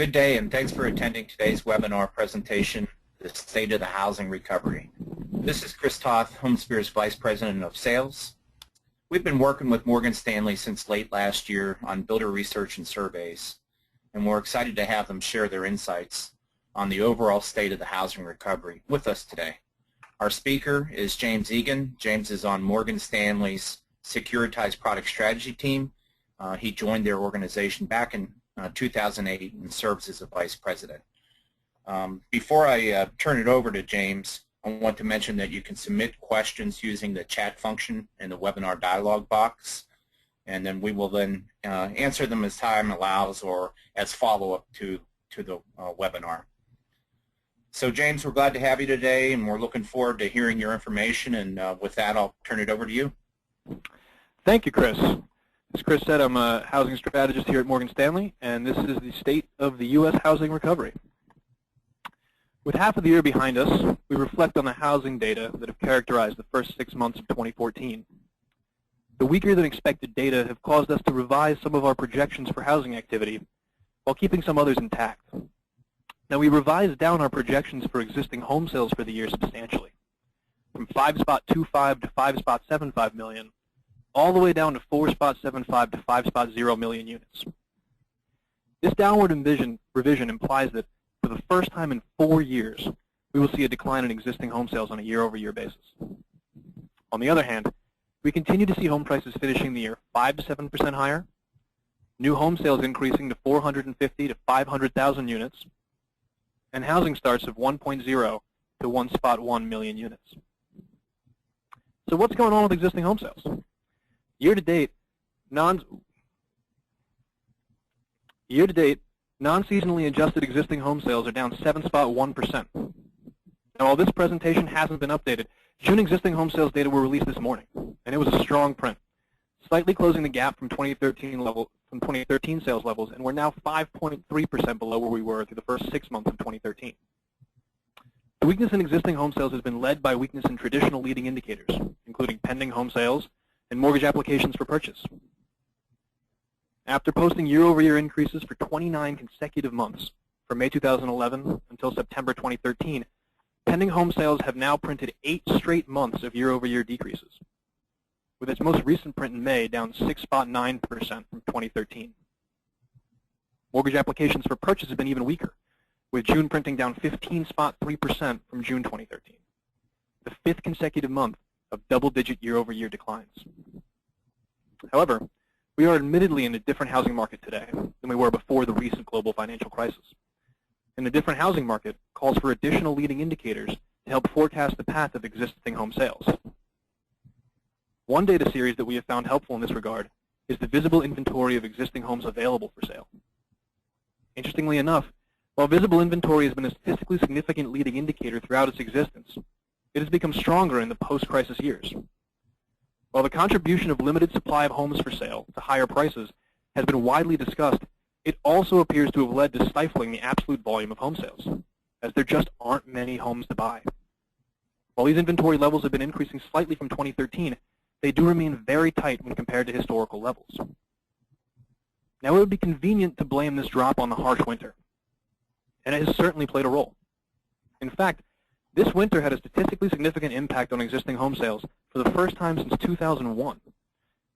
Good day, and thanks for attending today's webinar presentation, The State of the Housing Recovery. This is Chris Toth, HomeSphere's Vice President of Sales. We've been working with Morgan Stanley since late last year on builder research and surveys, and we're excited to have them share their insights on the overall state of the housing recovery with us today. Our speaker is James Egan. James is on Morgan Stanley's Securitized Product Strategy team. He joined their organization back in 2008 and serves as a vice president. Before I turn it over to James, I want to mention that you can submit questions using the chat function in the webinar dialog box, and then we will then answer them as time allows or as follow-up to the webinar. So James, we're glad to have you today, and we're looking forward to hearing your information, and with that, I'll turn it over to you. Thank you, Chris. As Chris said, I'm a housing strategist here at Morgan Stanley, and this is the state of the U.S. housing recovery. With half of the year behind us, we reflect on the housing data that have characterized the first 6 months of 2014. The weaker than expected data have caused us to revise some of our projections for housing activity while keeping some others intact. Now, we revised down our projections for existing home sales for the year substantially, from 5.25 to 5.75 million, all the way down to 4.75 to 5.0 million units. This downward revision implies that for the first time in 4 years, we will see a decline in existing home sales on a year-over-year basis. On the other hand, we continue to see home prices finishing the year 5 to 7% higher, new home sales increasing to 450 to 500,000 units, and housing starts of 1.0 to 1.1 million units. So what's going on with existing home sales? Year-to-date, non-seasonally adjusted existing home sales are down 7.1%. Now, while this presentation hasn't been updated, June existing home sales data were released this morning, and it was a strong print, slightly closing the gap from 2013 sales levels, and we're now 5.3% below where we were through the first 6 months of 2013. The weakness in existing home sales has been led by weakness in traditional leading indicators, including pending home sales and mortgage applications for purchase. After posting year-over-year increases for 29 consecutive months, from May 2011 until September 2013, pending home sales have now printed 8 straight months of year-over-year decreases, with its most recent print in May down 6.9% from 2013. Mortgage applications for purchase have been even weaker, with June printing down 15.3% from June 2013, the 5th consecutive month of double-digit year-over-year declines. However, we are admittedly in a different housing market today than we were before the recent global financial crisis. And the different housing market calls for additional leading indicators to help forecast the path of existing home sales. One data series that we have found helpful in this regard is the visible inventory of existing homes available for sale. Interestingly enough, while visible inventory has been a statistically significant leading indicator throughout its existence, it has become stronger in the post-crisis years. While the contribution of limited supply of homes for sale to higher prices has been widely discussed, it also appears to have led to stifling the absolute volume of home sales, as there just aren't many homes to buy. While these inventory levels have been increasing slightly from 2013, they do remain very tight when compared to historical levels. Now, it would be convenient to blame this drop on the harsh winter, and it has certainly played a role. In fact, this winter had a statistically significant impact on existing home sales for the first time since 2001,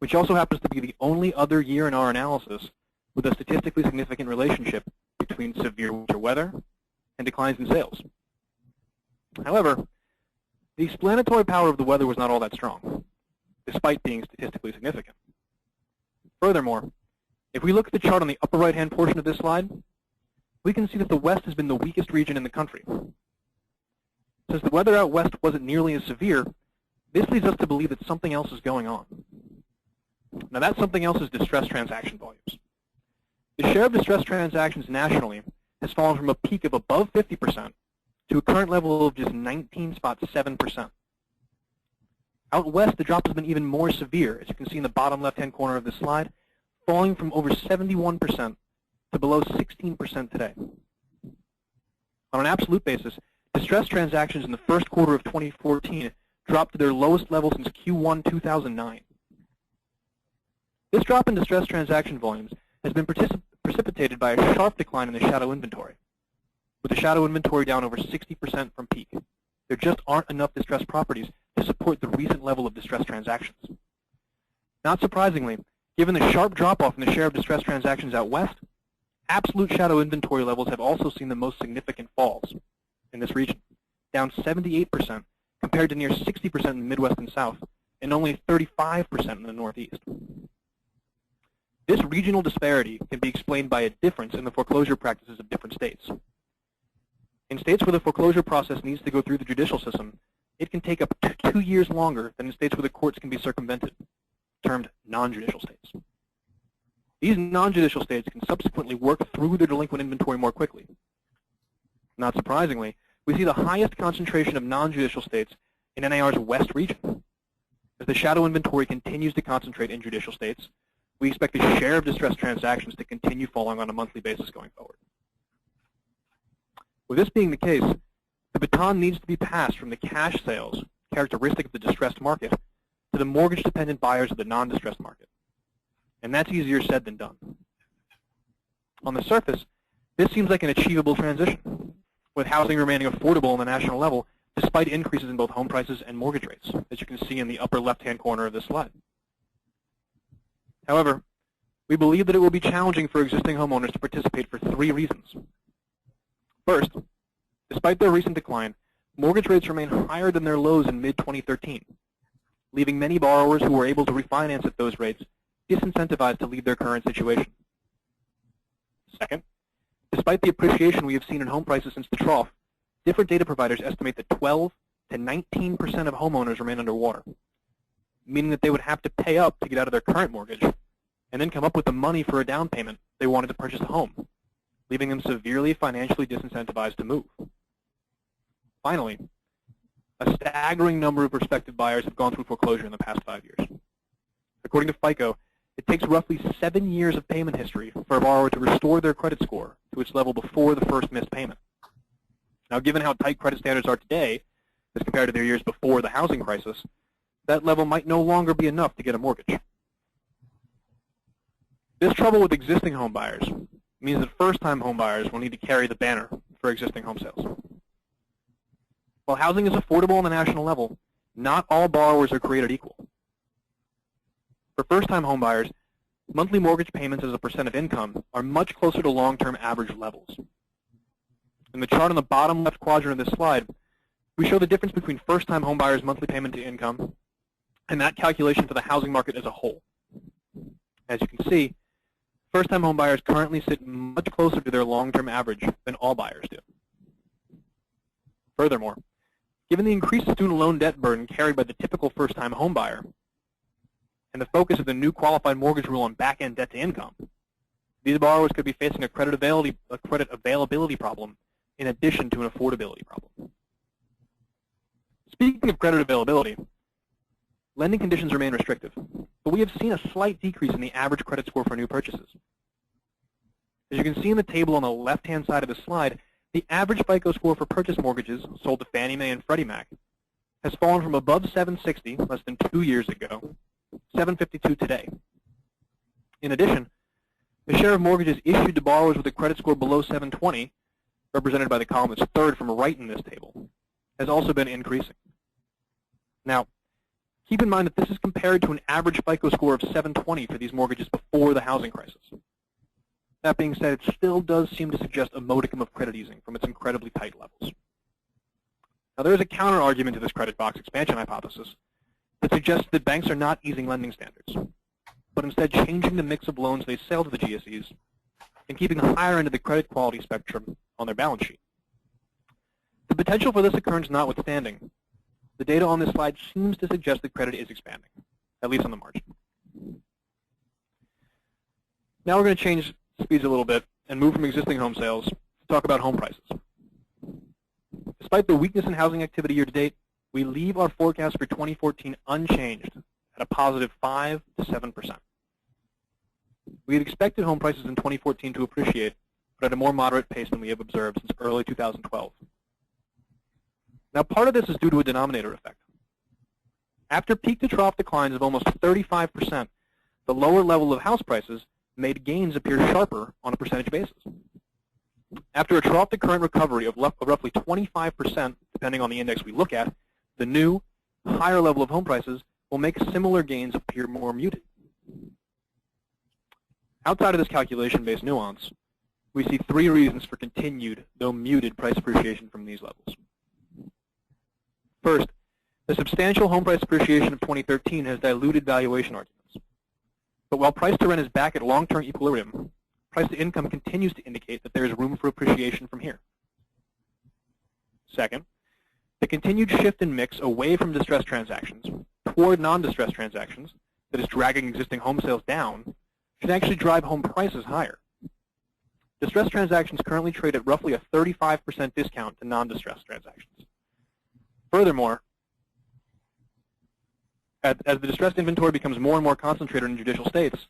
which also happens to be the only other year in our analysis with a statistically significant relationship between severe winter weather and declines in sales. However, the explanatory power of the weather was not all that strong, despite being statistically significant. Furthermore, if we look at the chart on the upper right-hand portion of this slide, we can see that the West has been the weakest region in the country. Since the weather out West wasn't nearly as severe, this leads us to believe that something else is going on. Now, that something else is distressed transaction volumes. The share of distressed transactions nationally has fallen from a peak of above 50% to a current level of just 19.7%. Out West, the drop has been even more severe, as you can see in the bottom left-hand corner of this slide, falling from over 71% to below 16% today. On an absolute basis, distressed transactions in the first quarter of 2014 dropped to their lowest level since Q1 2009. This drop in distressed transaction volumes has been precipitated precipitated by a sharp decline in the shadow inventory. With the shadow inventory down over 60% from peak, there just aren't enough distressed properties to support the recent level of distressed transactions. Not surprisingly, given the sharp drop-off in the share of distressed transactions out west, absolute shadow inventory levels have also seen the most significant falls in this region, down 78% compared to near 60% in the Midwest and South, and only 35% in the Northeast. This regional disparity can be explained by a difference in the foreclosure practices of different states. In states where the foreclosure process needs to go through the judicial system, it can take up to 2 years longer than in states where the courts can be circumvented, termed non-judicial states. These non-judicial states can subsequently work through their delinquent inventory more quickly. Not surprisingly, we see the highest concentration of non-judicial states in NAR's west region. As the shadow inventory continues to concentrate in judicial states, we expect the share of distressed transactions to continue falling on a monthly basis going forward. With this being the case, the baton needs to be passed from the cash sales, characteristic of the distressed market, to the mortgage-dependent buyers of the non-distressed market. And that's easier said than done. On the surface, this seems like an achievable transition, with housing remaining affordable on the national level despite increases in both home prices and mortgage rates, as you can see in the upper left-hand corner of this slide. However, we believe that it will be challenging for existing homeowners to participate for 3 reasons. First, despite their recent decline, mortgage rates remain higher than their lows in mid-2013, leaving many borrowers who were able to refinance at those rates disincentivized to leave their current situation. Second, despite the appreciation we have seen in home prices since the trough, different data providers estimate that 12 to 19% of homeowners remain underwater, meaning that they would have to pay up to get out of their current mortgage and then come up with the money for a down payment they wanted to purchase a home, leaving them severely financially disincentivized to move. Finally, a staggering number of prospective buyers have gone through foreclosure in the past 5 years. According to FICO, it takes roughly 7 years of payment history for a borrower to restore their credit score to its level before the first missed payment. Now, given how tight credit standards are today, as compared to their years before the housing crisis, that level might no longer be enough to get a mortgage. This trouble with existing home buyers means that first-time home buyers will need to carry the banner for existing home sales. While housing is affordable on the national level, not all borrowers are created equal. For first-time home buyers, monthly mortgage payments as a percent of income are much closer to long-term average levels. In the chart on the bottom left quadrant of this slide, we show the difference between first-time home buyers' monthly payment to income and that calculation for the housing market as a whole. As you can see, first-time home buyers currently sit much closer to their long-term average than all buyers do. Furthermore, given the increased student loan debt burden carried by the typical first-time home buyer and the focus of the new qualified mortgage rule on back-end debt to income, these borrowers could be facing a credit availability problem in addition to an affordability problem. Speaking of credit availability, lending conditions remain restrictive, but we have seen a slight decrease in the average credit score for new purchases. As you can see in the table on the left-hand side of the slide, the average FICO score for purchase mortgages sold to Fannie Mae and Freddie Mac has fallen from above 760 less than 2 years ago, 752 today. In addition, the share of mortgages issued to borrowers with a credit score below 720, represented by the column that's third from right in this table, has also been increasing. Now, keep in mind that this is compared to an average FICO score of 720 for these mortgages before the housing crisis. That being said, it still does seem to suggest a modicum of credit easing from its incredibly tight levels. Now, there is a counter-argument to this credit box expansion hypothesis that suggests that banks are not easing lending standards, but instead changing the mix of loans they sell to the GSEs and keeping the higher end of the credit quality spectrum on their balance sheet. The potential for this occurrence notwithstanding, the data on this slide seems to suggest that credit is expanding, at least on the margin. Now we're going to change speeds a little bit and move from existing home sales to talk about home prices. Despite the weakness in housing activity year to date, we leave our forecast for 2014 unchanged at a positive 5 to 7%. We had expected home prices in 2014 to appreciate, but at a more moderate pace than we have observed since early 2012. Now, part of this is due to a denominator effect. After peak-to-trough declines of almost 35%, the lower level of house prices made gains appear sharper on a percentage basis. After a trough-to-current recovery of roughly 25%, depending on the index we look at, the new, higher level of home prices will make similar gains appear more muted. Outside of this calculation-based nuance, we see three reasons for continued, though muted, price appreciation from these levels. First, the substantial home price appreciation of 2013 has diluted valuation arguments. But while price to rent is back at long-term equilibrium, price to income continues to indicate that there is room for appreciation from here. Second, the continued shift in mix away from distressed transactions toward non-distressed transactions that is dragging existing home sales down should actually drive home prices higher. Distressed transactions currently trade at roughly a 35% discount to non-distressed transactions. Furthermore, as the distressed inventory becomes more and more concentrated in judicial states,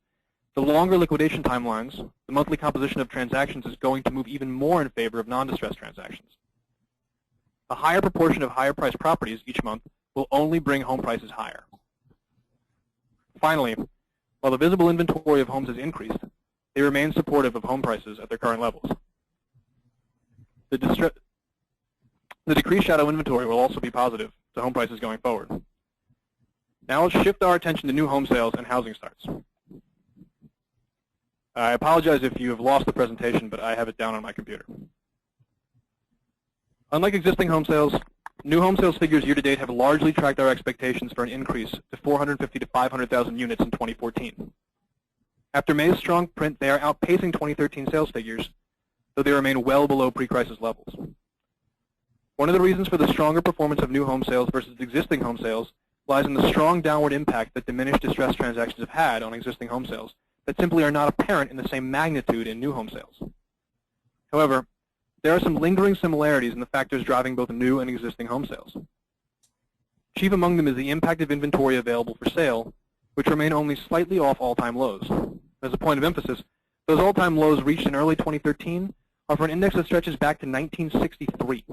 the longer liquidation timelines, the monthly composition of transactions is going to move even more in favor of non-distressed transactions. A higher proportion of higher-priced properties each month will only bring home prices higher. Finally, while the visible inventory of homes has increased, they remain supportive of home prices at their current levels. The decreased shadow inventory will also be positive to home prices going forward. Now let's shift our attention to new home sales and housing starts. I apologize if you have lost the presentation, but I have it down on my computer. Unlike existing home sales, new home sales figures year-to-date have largely tracked our expectations for an increase to 450 to 500,000 units in 2014. After May's strong print, they are outpacing 2013 sales figures, though they remain well below pre-crisis levels. One of the reasons for the stronger performance of new home sales versus existing home sales lies in the strong downward impact that diminished distressed transactions have had on existing home sales that simply are not apparent in the same magnitude in new home sales. However, there are some lingering similarities in the factors driving both new and existing home sales. Chief among them is the impact of inventory available for sale, which remain only slightly off all-time lows. As a point of emphasis, those all-time lows reached in early 2013 are for an index that stretches back to 1963.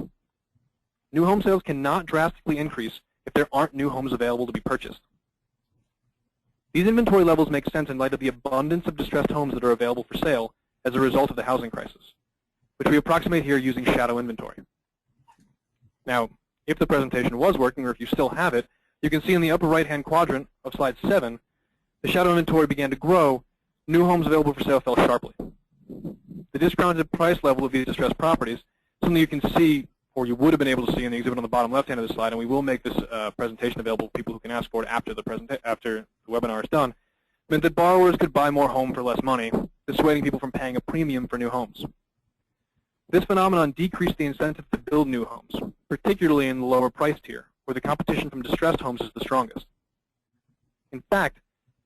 New home sales cannot drastically increase if there aren't new homes available to be purchased. These inventory levels make sense in light of the abundance of distressed homes that are available for sale as a result of the housing crisis, which we approximate here using shadow inventory. Now, if the presentation was working, or if you still have it, you can see in the upper right-hand quadrant of slide 7, the shadow inventory began to grow, new homes available for sale fell sharply. The discounted price level of these distressed properties, something you can see, or you would have been able to see in the exhibit on the bottom left-hand of the slide, and we will make this presentation available to people who can ask for it after the webinar is done, meant that borrowers could buy more home for less money, dissuading people from paying a premium for new homes. This phenomenon decreased the incentive to build new homes, particularly in the lower price tier, where the competition from distressed homes is the strongest. In fact,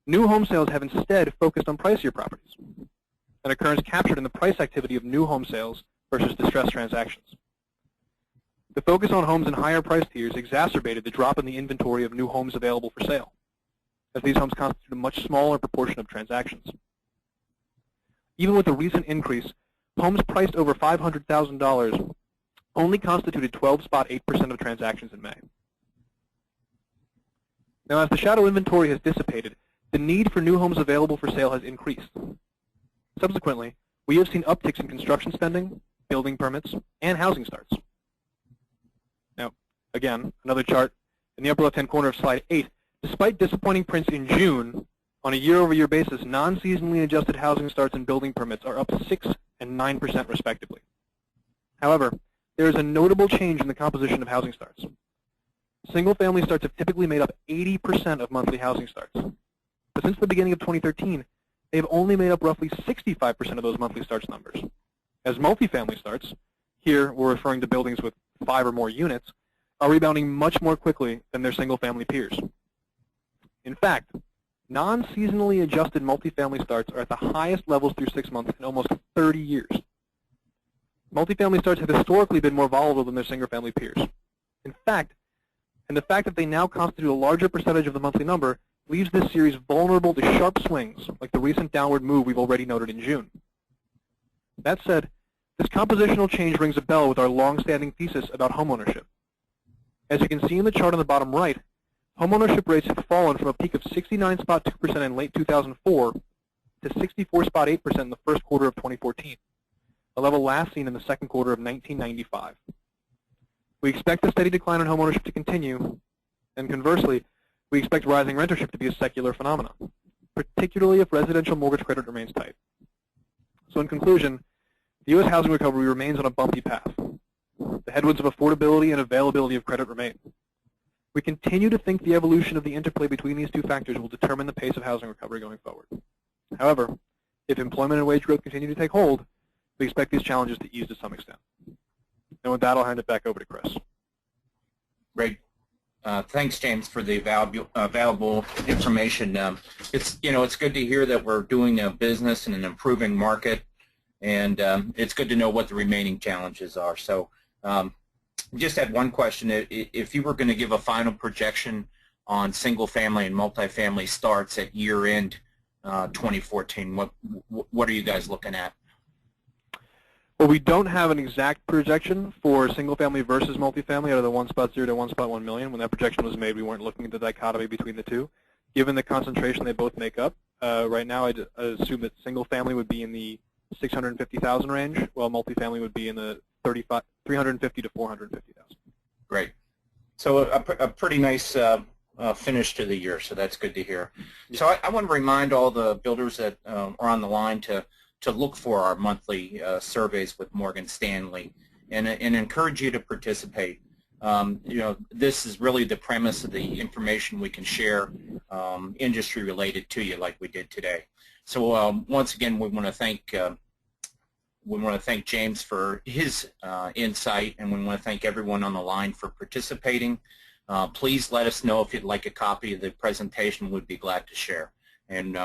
new home sales have instead focused on pricier properties, an occurrence captured in the price activity of new home sales versus distressed transactions. The focus on homes in higher price tiers exacerbated the drop in the inventory of new homes available for sale, as these homes constitute a much smaller proportion of transactions. Even with the recent increase, homes priced over $500,000 only constituted 12.8% of transactions in May. Now, as the shadow inventory has dissipated, the need for new homes available for sale has increased. Subsequently, we have seen upticks in construction spending, building permits, and housing starts. Now, again, another chart in the upper left-hand corner of slide 8. Despite disappointing prints in June, on a year-over-year basis, non-seasonally adjusted housing starts and building permits are up 6% and 9% respectively. However, there is a notable change in the composition of housing starts. Single-family starts have typically made up 80% of monthly housing starts. But since the beginning of 2013, they've only made up roughly 65% of those monthly starts numbers. As multifamily starts, here we're referring to buildings with 5 or more units, are rebounding much more quickly than their single-family peers. In fact, non-seasonally adjusted multifamily starts are at the highest levels through 6 months in almost 30 years. Multifamily starts have historically been more volatile than their single-family peers. In fact, and the fact that they now constitute a larger percentage of the monthly number leaves this series vulnerable to sharp swings, like the recent downward move we've already noted in June. That said, this compositional change rings a bell with our long-standing thesis about homeownership. As you can see in the chart on the bottom right, homeownership rates have fallen from a peak of 69.2% in late 2004 to 64.8% in the first quarter of 2014, a level last seen in the second quarter of 1995. We expect the steady decline in homeownership to continue, and conversely, we expect rising rentership to be a secular phenomenon, particularly if residential mortgage credit remains tight. So in conclusion, the U.S. housing recovery remains on a bumpy path. The headwinds of affordability and availability of credit remain. We continue to think the evolution of the interplay between these two factors will determine the pace of housing recovery going forward. However, if employment and wage growth continue to take hold, we expect these challenges to ease to some extent. And with that, I'll hand it back over to Chris. Great. Thanks, James, for the valuable information. It's good to hear that we're doing a business in an improving market, and it's good to know what the remaining challenges are. So just had one question. If you were going to give a final projection on single-family and multifamily starts at year-end 2014, what are you guys looking at? Well, we don't have an exact projection for single-family versus multifamily out of the 1.0 to 1.1 million. When that projection was made, we weren't looking at the dichotomy between the two. Given the concentration they both make up, right now I'd assume that single-family would be in the 650,000 range, while multifamily would be in the 350 to 450,000. Great. So a pretty nice finish to the year, so that's good to hear. Yeah. So I want to remind all the builders that are on the line to look for our monthly surveys with Morgan Stanley and encourage you to participate. This is really the premise of the information we can share industry related to you like we did today. So once again, we want to thank James for his insight, and we want to thank everyone on the line for participating. Please let us know if you'd like a copy of the presentation. We'd be glad to share. And